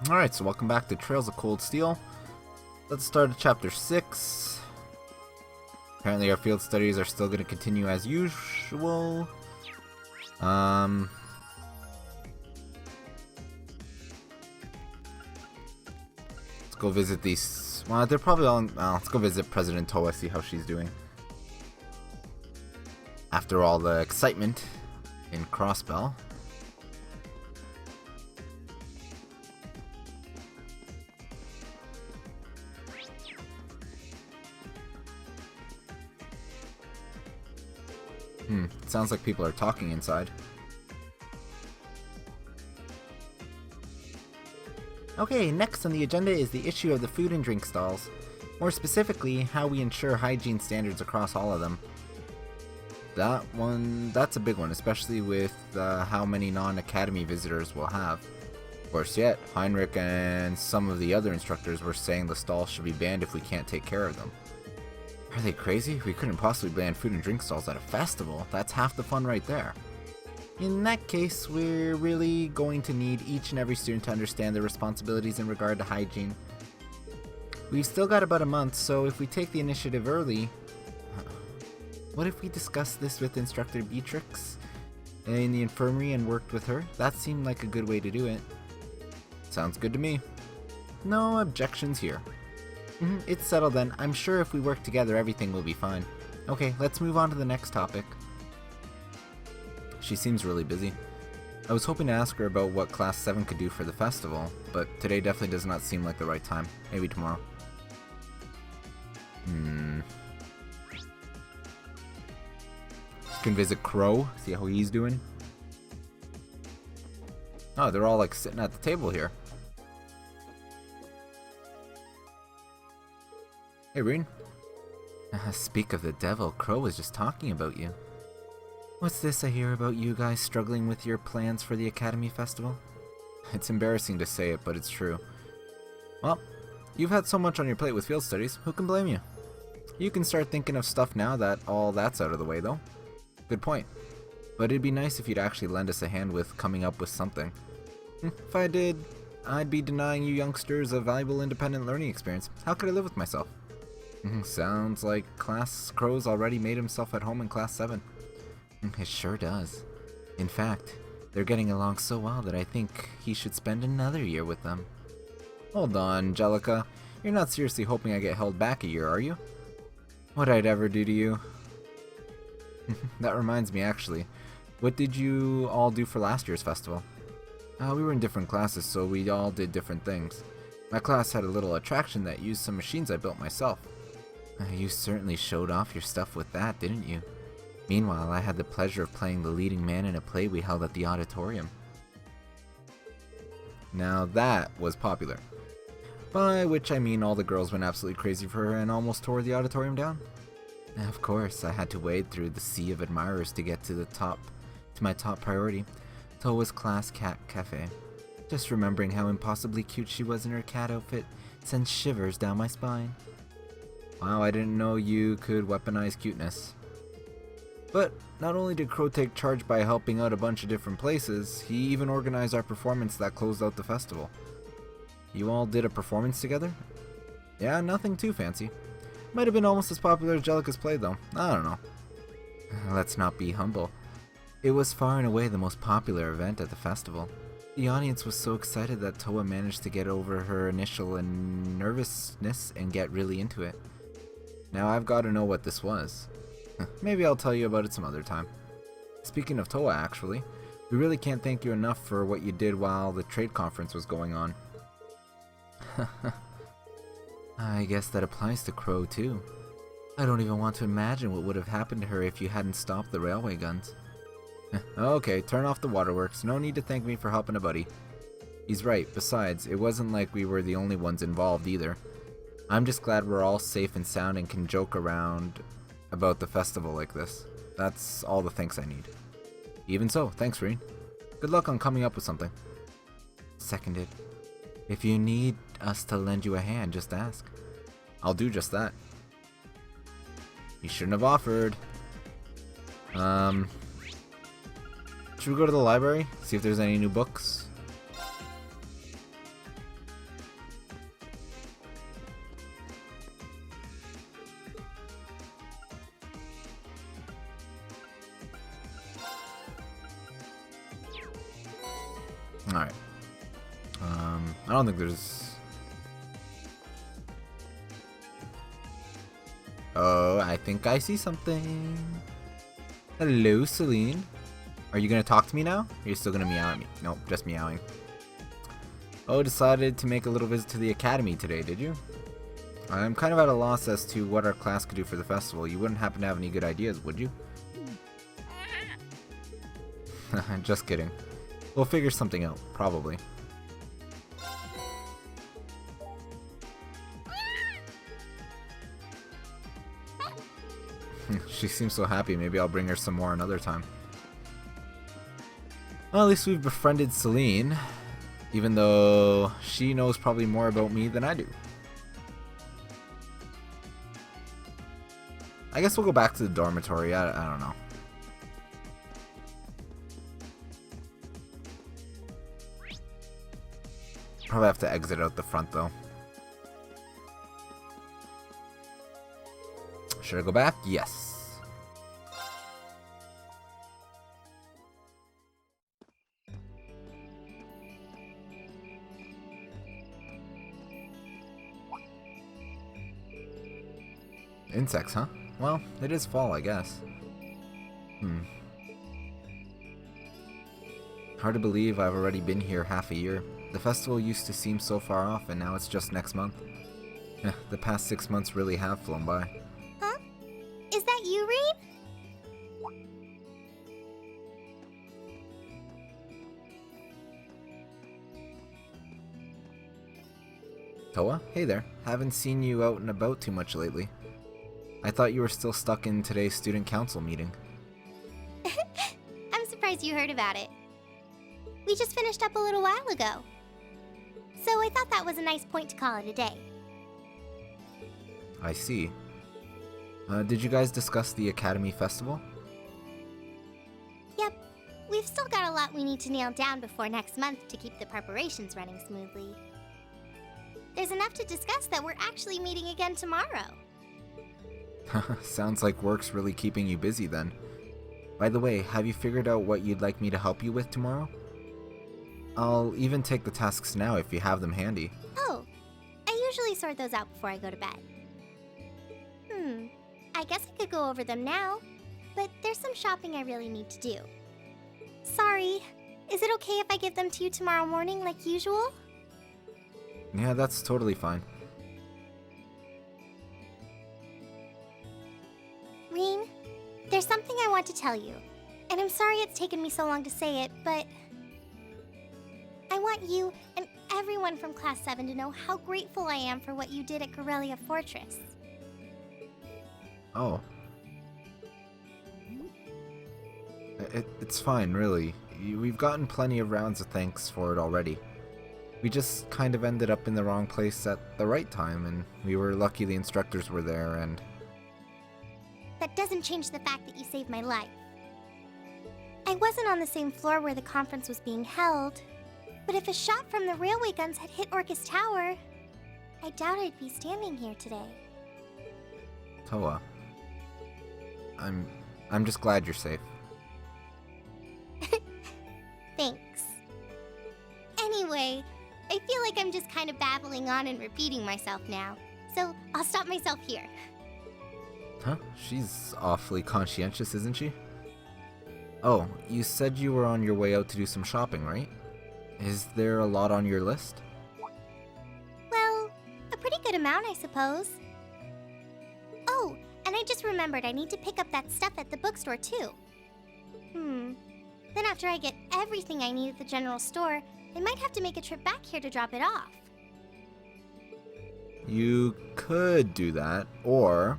Alright, so welcome back to Trails of Cold Steel. Let's start at chapter 6. Apparently our field studies are still going to continue as usual. Let's go visit these. Well, they're probably all. Let's go visit President Towa, see how she's doing. After all the excitement in Crossbell. Sounds like people are talking inside. Okay, next on the agenda is the issue of the food and drink stalls. More specifically, how we ensure hygiene standards across all of them. That's a big one, especially with how many non-academy visitors we'll have. Worse yet, Heinrich and some of the other instructors were saying the stalls should be banned if we can't take care of them. Are they crazy? We couldn't possibly ban food and drink stalls at a festival. That's half the fun right there. In that case, we're really going to need each and every student to understand their responsibilities in regard to hygiene. We've still got about a month, so if we take the initiative early... What if we discussed this with Instructor Beatrix in the infirmary and worked with her? That seemed like a good way to do it. Sounds good to me. No objections here. It's settled then. I'm sure if we work together, everything will be fine. Okay, let's move on to the next topic. She seems really busy. I was hoping to ask her about what Class 7 could do for the festival, but today definitely does not seem like the right time. Maybe tomorrow. You can visit Crow, see how he's doing. Oh, they're all like sitting at the table here. Hey, Reen. Speak of the devil, Crow was just talking about you. What's this I hear about you guys struggling with your plans for the Academy Festival? It's embarrassing to say it, but it's true. Well, you've had so much on your plate with field studies, who can blame you? You can start thinking of stuff now that all that's out of the way, though. Good point. But it'd be nice if you'd actually lend us a hand with coming up with something. If I did, I'd be denying you youngsters a valuable independent learning experience. How could I live with myself? Sounds like Class Crow's already made himself at home in Class 7. It sure does. In fact, they're getting along so well that I think he should spend another year with them. Hold on, Angelica. You're not seriously hoping I get held back a year, are you? What I'd ever do to you? That reminds me, actually. What did you all do for last year's festival? We were in different classes, so we all did different things. My class had a little attraction that used some machines I built myself. You certainly showed off your stuff with that, didn't you? Meanwhile, I had the pleasure of playing the leading man in a play we held at the auditorium. Now that was popular. By which I mean all the girls went absolutely crazy for her and almost tore the auditorium down. Of course, I had to wade through the sea of admirers to get to my top priority, Towa's Class Cat Cafe. Just remembering how impossibly cute she was in her cat outfit sends shivers down my spine. Wow, I didn't know you could weaponize cuteness. But not only did Crow take charge by helping out a bunch of different places, he even organized our performance that closed out the festival. You all did a performance together? Yeah, nothing too fancy. Might have been almost as popular as Jellica's play though. I don't know. Let's not be humble. It was far and away the most popular event at the festival. The audience was so excited that Towa managed to get over her initial nervousness and get really into it. Now I've got to know what this was. Maybe I'll tell you about it some other time. Speaking of Towa, actually, we really can't thank you enough for what you did while the trade conference was going on. I guess that applies to Crow too. I don't even want to imagine what would have happened to her if you hadn't stopped the railway guns. Okay, turn off the waterworks. No need to thank me for helping a buddy. He's right. Besides, it wasn't like we were the only ones involved either. I'm just glad we're all safe and sound and can joke around about the festival like this. That's all the thanks I need. Even so, thanks, Reen. Good luck on coming up with something. Seconded. If you need us to lend you a hand, just ask. I'll do just that. You shouldn't have offered. Should we go to the library? See if there's any new books? Alright. I don't think there's... Oh, I think I see something. Hello, Celine. Are you gonna talk to me now? Or are you still gonna meow at me? Nope, just meowing. Oh, decided to make a little visit to the academy today, did you? I'm kind of at a loss as to what our class could do for the festival. You wouldn't happen to have any good ideas, would you? Just kidding. We'll figure something out, probably. She seems so happy, maybe I'll bring her some more another time. Well, at least we've befriended Celine, even though she knows probably more about me than I do. I guess we'll go back to the dormitory, I don't know. Probably have to exit out the front though. Should I go back? Yes. Insects, huh? Well, it is fall, I guess. Hard to believe I've already been here half a year. The festival used to seem so far off, and now it's just next month. The past 6 months really have flown by. Huh? Is that you, Reed? Toa? Hey there. Haven't seen you out and about too much lately. I thought you were still stuck in today's student council meeting. I'm surprised you heard about it. We just finished up a little while ago. So I thought that was a nice point to call it a day. I see. Did you guys discuss the Academy Festival? Yep. We've still got a lot we need to nail down before next month to keep the preparations running smoothly. There's enough to discuss that we're actually meeting again tomorrow. Sounds like work's really keeping you busy then. By the way, have you figured out what you'd like me to help you with tomorrow? I'll even take the tasks now if you have them handy. Oh, I usually sort those out before I go to bed. I guess I could go over them now, but there's some shopping I really need to do. Sorry, is it okay if I give them to you tomorrow morning like usual? Yeah, that's totally fine. Rean, there's something I want to tell you, and I'm sorry it's taken me so long to say it, but I want you and everyone from Class 7 to know how grateful I am for what you did at Corellia Fortress. Oh. It's fine, really. We've gotten plenty of rounds of thanks for it already. We just kind of ended up in the wrong place at the right time, and we were lucky the instructors were there, and... That doesn't change the fact that you saved my life. I wasn't on the same floor where the conference was being held, but if a shot from the railway guns had hit Orcus Tower, I doubt I'd be standing here today. Toa. I'm just glad you're safe. Thanks. Anyway, I feel like I'm just kind of babbling on and repeating myself now, so I'll stop myself here. Huh? She's awfully conscientious, isn't she? Oh, you said you were on your way out to do some shopping, right? Is there a lot on your list? Well, a pretty good amount, I suppose. Oh, and I just remembered I need to pick up that stuff at the bookstore, too. Then after I get everything I need at the general store, I might have to make a trip back here to drop it off. You could do that, or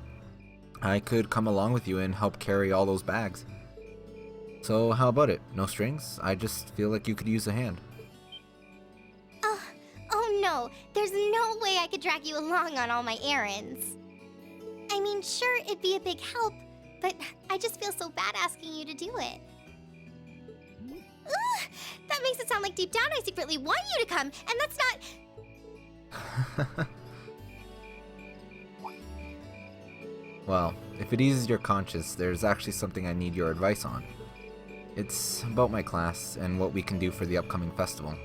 I could come along with you and help carry all those bags. So how about it? No strings? I just feel like you could use a hand. Oh no, there's no way I could drag you along on all my errands. I mean, sure, it'd be a big help, but I just feel so bad asking you to do it. Ugh, that makes it sound like deep down I secretly want you to come, and that's not... Well, if it eases your conscience, there's actually something I need your advice on. It's about my class and what we can do for the upcoming festival.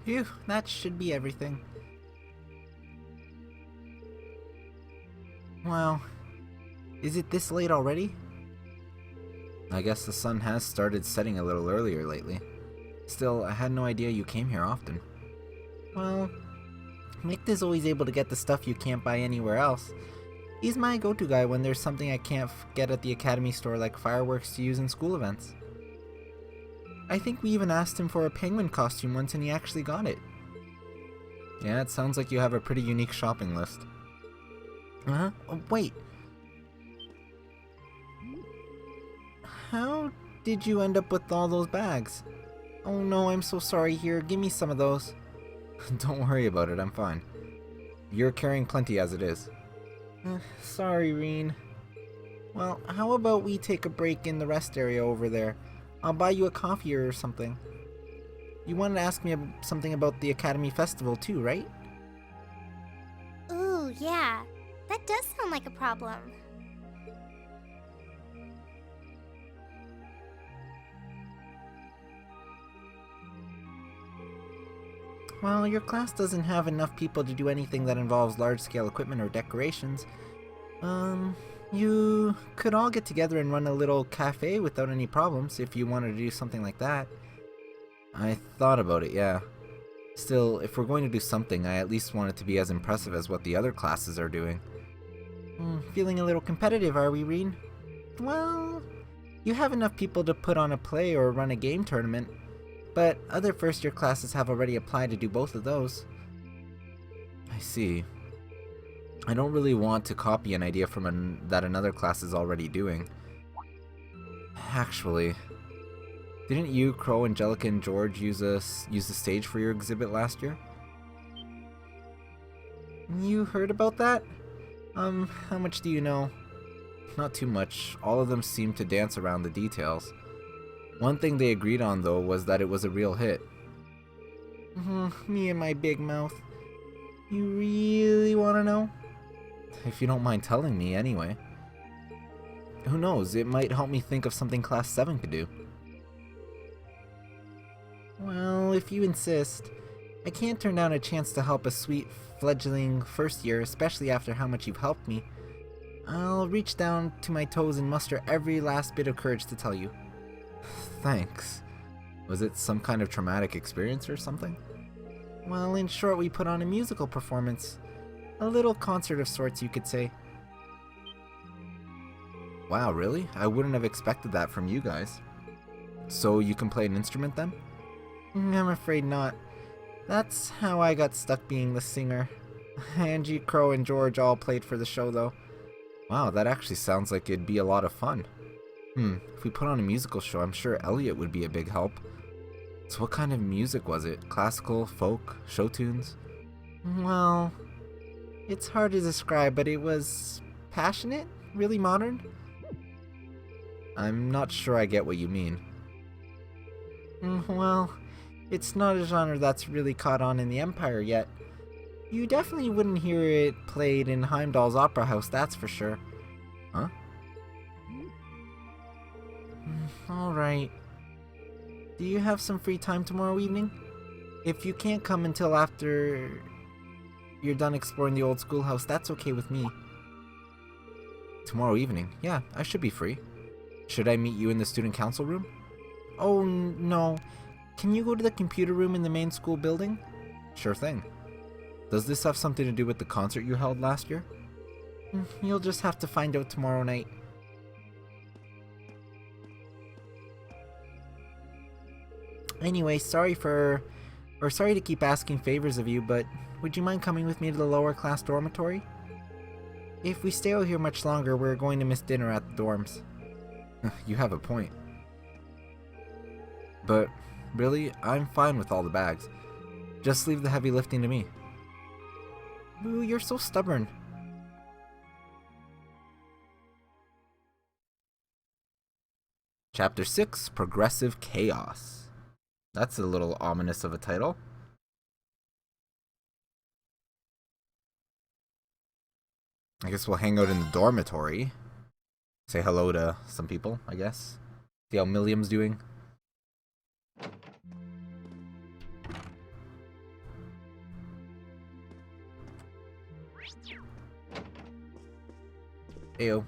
Phew, that should be everything. Wow, is it this late already? I guess the sun has started setting a little earlier lately. Still, I had no idea you came here often. Well, Mick is always able to get the stuff you can't buy anywhere else. He's my go-to guy when there's something I can't get at the Academy store, like fireworks to use in school events. I think we even asked him for a penguin costume once and he actually got it. Yeah, it sounds like you have a pretty unique shopping list. Oh, wait. How did you end up with all those bags? Oh no, I'm so sorry. Here, give me some of those. Don't worry about it, I'm fine. You're carrying plenty as it is. Sorry, Reen. Well, how about we take a break in the rest area over there? I'll buy you a coffee or something. You wanted to ask me something about the Academy Festival too, right? Ooh, yeah. That does sound like a problem. Well, your class doesn't have enough people to do anything that involves large-scale equipment or decorations. You could all get together and run a little cafe without any problems if you wanted to do something like that. I thought about it, yeah. Still, if we're going to do something, I at least want it to be as impressive as what the other classes are doing. Feeling a little competitive, are we, Reen? Well, you have enough people to put on a play or run a game tournament, but other first-year classes have already applied to do both of those. I see. I don't really want to copy an idea from that another class is already doing. Actually, didn't you, Crow, Angelica, and George use the stage for your exhibit last year? You heard about that? How much do you know? Not too much. All of them seemed to dance around the details. One thing they agreed on, though, was that it was a real hit. Me and my big mouth. You really want to know? If you don't mind telling me, anyway. Who knows, it might help me think of something Class 7 could do. Well, if you insist. I can't turn down a chance to help a sweet, fledgling first year, especially after how much you've helped me. I'll reach down to my toes and muster every last bit of courage to tell you. Thanks. Was it some kind of traumatic experience or something? Well, in short, we put on a musical performance. A little concert of sorts, you could say. Wow, really? I wouldn't have expected that from you guys. So you can play an instrument then? I'm afraid not. That's how I got stuck being the singer. Angie, Crow, and George all played for the show, though. Wow, that actually sounds like it'd be a lot of fun. If we put on a musical show, I'm sure Elliot would be a big help. So what kind of music was it? Classical, folk, show tunes? Well, it's hard to describe, but it was passionate, really modern. I'm not sure I get what you mean. Well, It's not a genre that's really caught on in the Empire yet. You definitely wouldn't hear it played in Heimdall's Opera House, that's for sure. Huh? Alright. Do you have some free time tomorrow evening? If you can't come until after you're done exploring the old schoolhouse, that's okay with me. Tomorrow evening? Yeah, I should be free. Should I meet you in the student council room? Oh, no. Can you go to the computer room in the main school building? Sure thing. Does this have something to do with the concert you held last year? You'll just have to find out tomorrow night. Anyway, sorry to keep asking favors of you, but would you mind coming with me to the lower class dormitory? If we stay out here much longer, we're going to miss dinner at the dorms. You have a point. But really, I'm fine with all the bags. Just leave the heavy lifting to me. Ooh, you're so stubborn. Chapter 6, Progressive Chaos. That's a little ominous of a title. I guess we'll hang out in the dormitory. Say hello to some people, I guess. See how Milliam's doing. Ayo.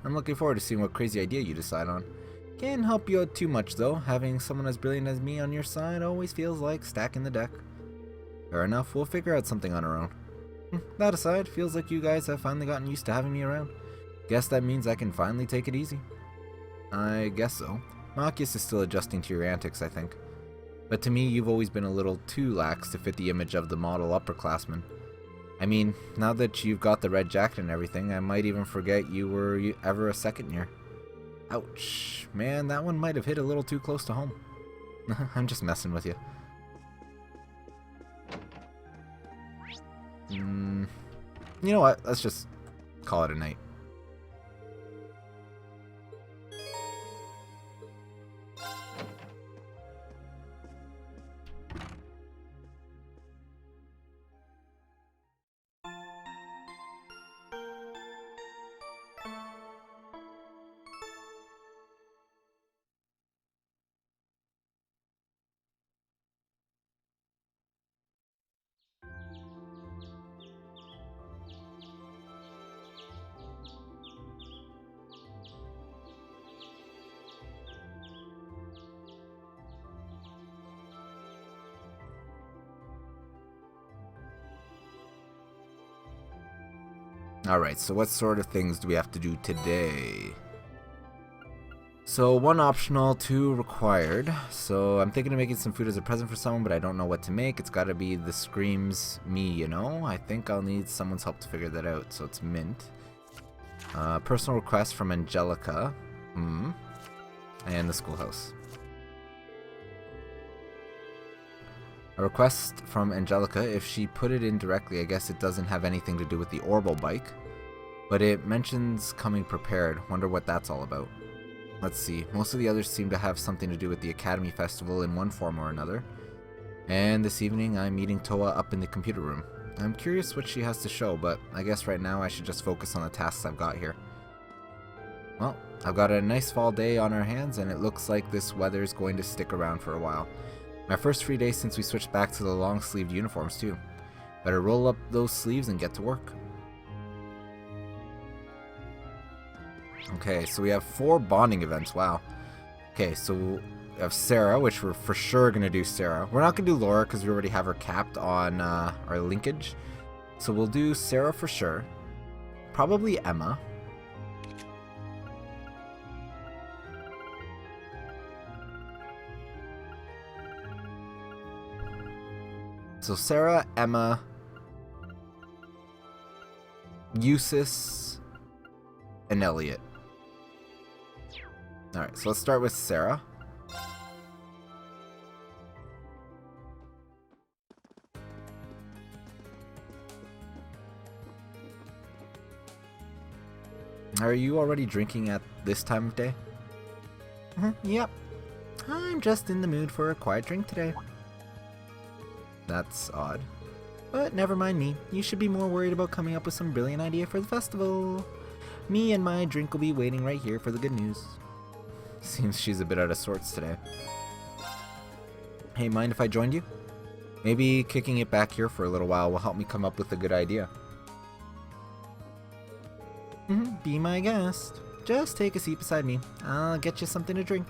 I'm looking forward to seeing what crazy idea you decide on. Can't help you out too much though. Having someone as brilliant as me on your side always feels like stacking the deck. Fair enough, we'll figure out something on our own. That aside, feels like you guys have finally gotten used to having me around. Guess that means I can finally take it easy. I guess so. Machias is still adjusting to your antics, I think. But to me, you've always been a little too lax to fit the image of the model upperclassman. I mean, now that you've got the red jacket and everything, I might even forget you were ever a second year. Ouch. Man, that one might have hit a little too close to home. I'm just messing with you. You know what? Let's just call it a night. Alright, so what sort of things do we have to do today? So 1 optional, 2 required. So I'm thinking of making some food as a present for someone, but I don't know what to make. It's gotta be the Screams me, you know? I think I'll need someone's help to figure that out, so it's mint. Personal request from Angelica. And the schoolhouse. A request from Angelica. If she put it in directly, I guess it doesn't have anything to do with the Orbital bike. But it mentions coming prepared. Wonder what that's all about. Let's see. Most of the others seem to have something to do with the Academy Festival in one form or another. And this evening I'm meeting Toa up in the computer room. I'm curious what she has to show, but I guess right now I should just focus on the tasks I've got here. Well, I've got a nice fall day on our hands, and it looks like this weather's going to stick around for a while. My first free day since we switched back to the long-sleeved uniforms too. Better roll up those sleeves and get to work. Okay, so we have 4 bonding events, wow. Okay, so we have Sarah, which we're for sure going to do Sarah. We're not going to do Laura because we already have her capped on our linkage. So we'll do Sarah for sure. Probably Emma. So Sarah, Emma, Eustace, and Elliot. Alright, so let's start with Sarah. Are you already drinking at this time of day? Yep. I'm just in the mood for a quiet drink today. That's odd. But never mind me. You should be more worried about coming up with some brilliant idea for the festival. Me and my drink will be waiting right here for the good news. Seems she's a bit out of sorts today. Hey, mind if I joined you? Maybe kicking it back here for a little while will help me come up with a good idea. Be my guest. Just take a seat beside me. I'll get you something to drink.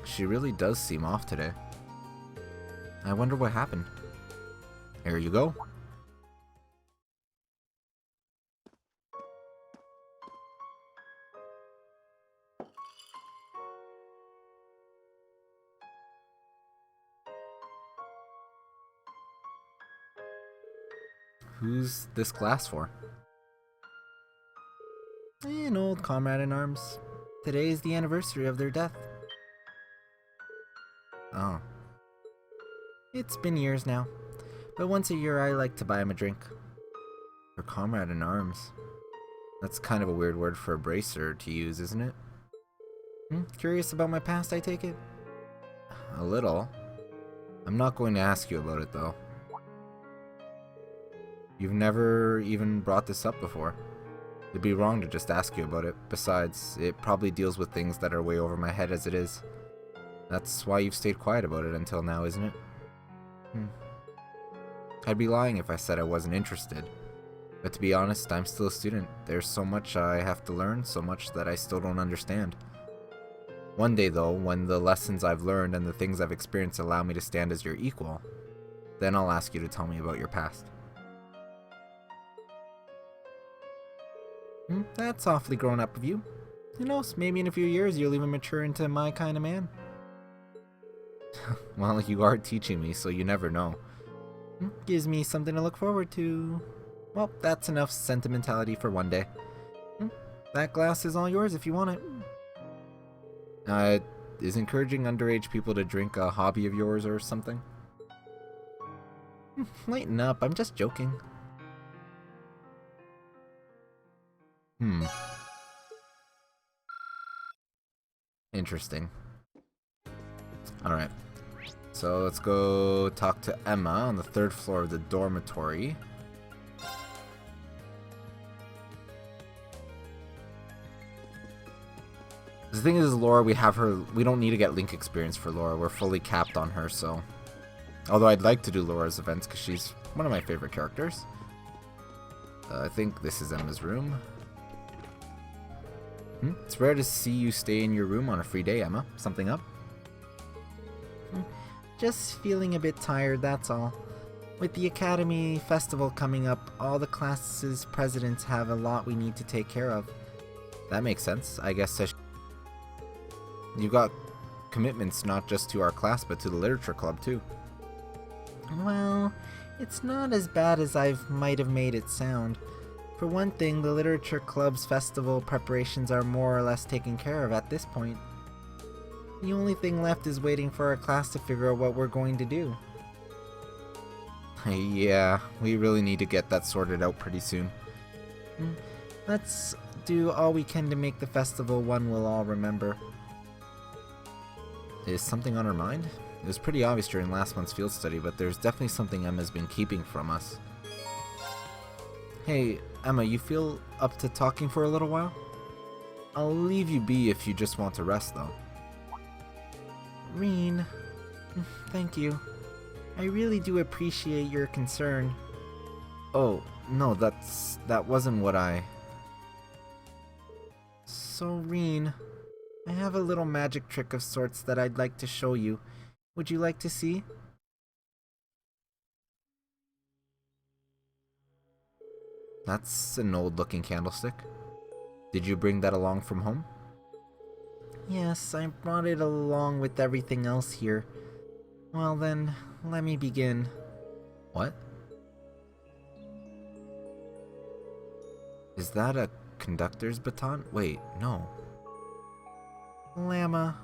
She really does seem off today. I wonder what happened. Here you go. Who's this glass for? An old comrade in arms. Today is the anniversary of their death. Oh. It's been years now, but once a year I like to buy him a drink. Her comrade in arms. That's kind of a weird word for a bracer to use, isn't it? Curious about my past, I take it? A little. I'm not going to ask you about it, though. You've never even brought this up before. It'd be wrong to just ask you about it. Besides, it probably deals with things that are way over my head as it is. That's why you've stayed quiet about it until now, isn't it? I'd be lying if I said I wasn't interested. But to be honest, I'm still a student. There's so much I have to learn, so much that I still don't understand. One day, though, when the lessons I've learned and the things I've experienced allow me to stand as your equal, then I'll ask you to tell me about your past. That's awfully grown up of you. Who knows, maybe in a few years you'll even mature into my kind of man. Well, you are teaching me, so you never know. Gives me something to look forward to. Well, that's enough sentimentality for one day. That glass is all yours if you want it. Is encouraging underage people to drink a hobby of yours or something? Lighten up, I'm just joking. Interesting. Alright. So let's go talk to Emma on the 3rd floor of the dormitory. The thing is, Laura, we don't need to get Link experience for Laura. We're fully capped on her, so. Although I'd like to do Laura's events because she's one of my favorite characters. I think this is Emma's room. It's rare to see you stay in your room on a free day, Emma. Something up? Just feeling a bit tired, that's all. With the Academy Festival coming up, all the classes' presidents have a lot we need to take care of. That makes sense. I guess you got commitments not just to our class, but to the literature club, too. Well, it's not as bad as I might have made it sound. For one thing, the literature club's festival preparations are more or less taken care of at this point. The only thing left is waiting for our class to figure out what we're going to do. Yeah, we really need to get that sorted out pretty soon. Let's do all we can to make the festival one we'll all remember. Is something on her mind? It was pretty obvious during last month's field study, but there's definitely something Emma's been keeping from us. Hey, Emma, you feel up to talking for a little while? I'll leave you be if you just want to rest, though. Reen, thank you. I really do appreciate your concern. Oh, no, that wasn't what I... So, Reen, I have a little magic trick of sorts that I'd like to show you. Would you like to see? That's an old-looking candlestick. Did you bring that along from home? Yes, I brought it along with everything else here. Well then, let me begin. What? Is that a conductor's baton? Wait, no. Llama.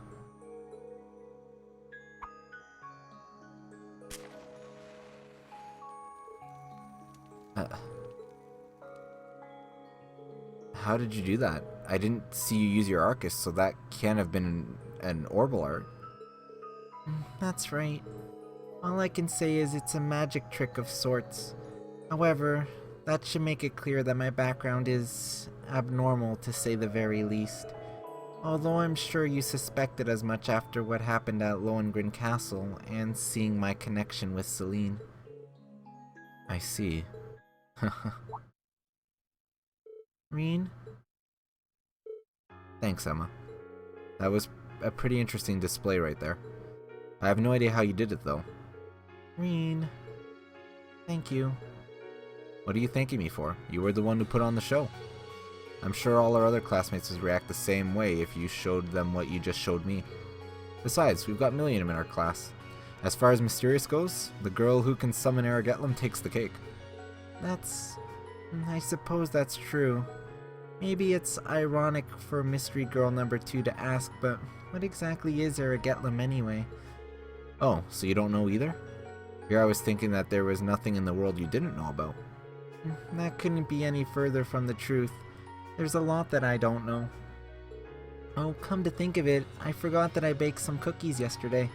How did you do that? I didn't see you use your Arcus, so that can't have been an Orbal art. That's right. All I can say is it's a magic trick of sorts. However, that should make it clear that my background is abnormal, to say the very least. Although I'm sure you suspected as much after what happened at Lohengrin Castle and seeing my connection with Celine. I see. Reen? Thanks, Emma. That was a pretty interesting display right there. I have no idea how you did it, though. Reen. Thank you. What are you thanking me for? You were the one who put on the show. I'm sure all our other classmates would react the same way if you showed them what you just showed me. Besides, we've got Millennium in our class. As far as Mysterious goes, the girl who can summon Aragetlum takes the cake. I suppose that's true. Maybe it's ironic for Mystery Girl number 2 to ask, but what exactly is Aragetlum anyway? Oh, so you don't know either? Here I was thinking that there was nothing in the world you didn't know about. That couldn't be any further from the truth. There's a lot that I don't know. Oh, come to think of it, I forgot that I baked some cookies yesterday.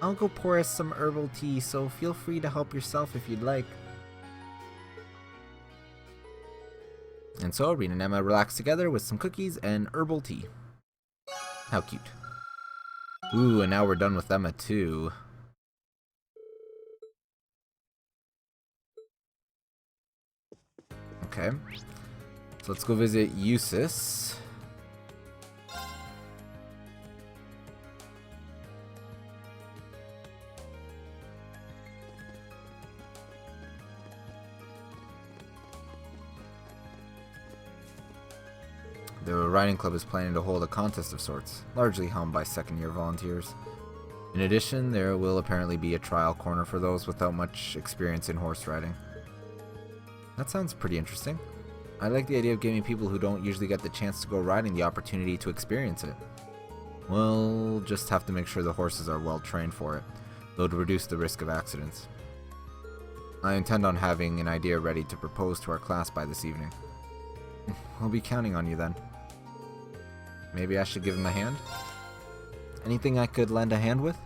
I'll go pour us some herbal tea, so feel free to help yourself if you'd like. And so, Reen and Emma relax together with some cookies and herbal tea. How cute. Ooh, and now we're done with Emma too. Okay. So let's go visit Eustace. The riding club is planning to hold a contest of sorts, largely helmed by second-year volunteers. In addition, there will apparently be a trial corner for those without much experience in horse riding. That sounds pretty interesting. I like the idea of giving people who don't usually get the chance to go riding the opportunity to experience it. We'll just have to make sure the horses are well trained for it, though to reduce the risk of accidents. I intend on having an idea ready to propose to our class by this evening. We'll be counting on you then. Maybe I should give him a hand? Anything I could lend a hand with?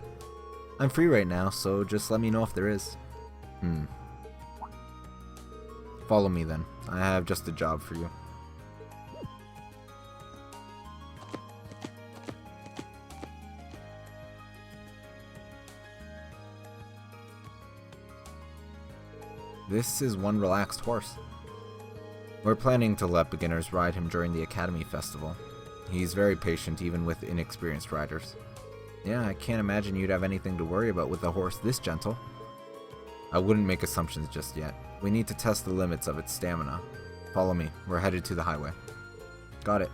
I'm free right now, so just let me know if there is. Follow me then. I have just a job for you. This is one relaxed horse. We're planning to let beginners ride him during the Academy Festival. He's very patient even with inexperienced riders. Yeah, I can't imagine you'd have anything to worry about with a horse this gentle. I wouldn't make assumptions just yet. We need to test the limits of its stamina. Follow me. We're headed to the highway. Got it.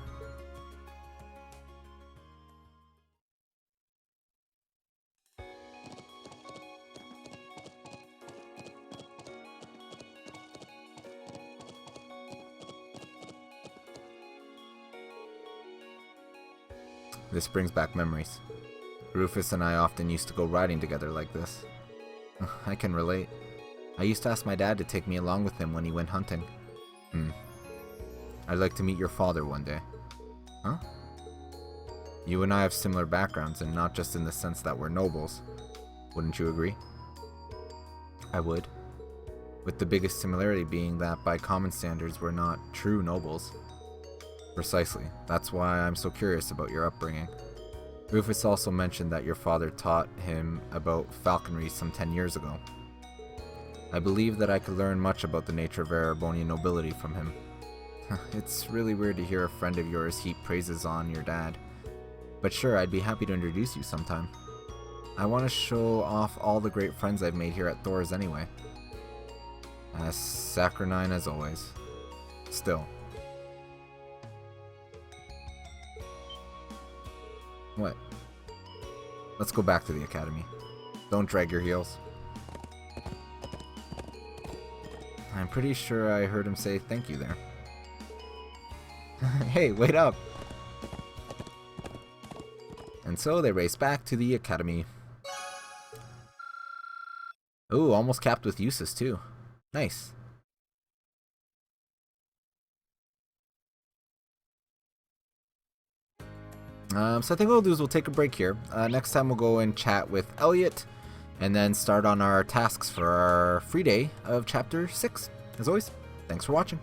This brings back memories. Rufus and I often used to go riding together like this. I can relate. I used to ask my dad to take me along with him when he went hunting. I'd like to meet your father one day. Huh? You and I have similar backgrounds, and not just in the sense that we're nobles. Wouldn't you agree? I would. With the biggest similarity being that by common standards we're not true nobles. Precisely. That's why I'm so curious about your upbringing. Rufus also mentioned that your father taught him about falconry some 10 years ago. I believe that I could learn much about the nature of Erebonian nobility from him. It's really weird to hear a friend of yours heap praises on your dad. But sure, I'd be happy to introduce you sometime. I want to show off all the great friends I've made here at Thor's anyway. As saccharine as always. Still. What? Let's go back to the academy. Don't drag your heels. I'm pretty sure I heard him say thank you there. Hey, wait up! And so they race back to the academy. Ooh, almost capped with Eustace too. Nice. So I think what we'll do is we'll take a break here. Next time we'll go and chat with Elliot, and then start on our tasks for our free day of Chapter 6. As always, thanks for watching.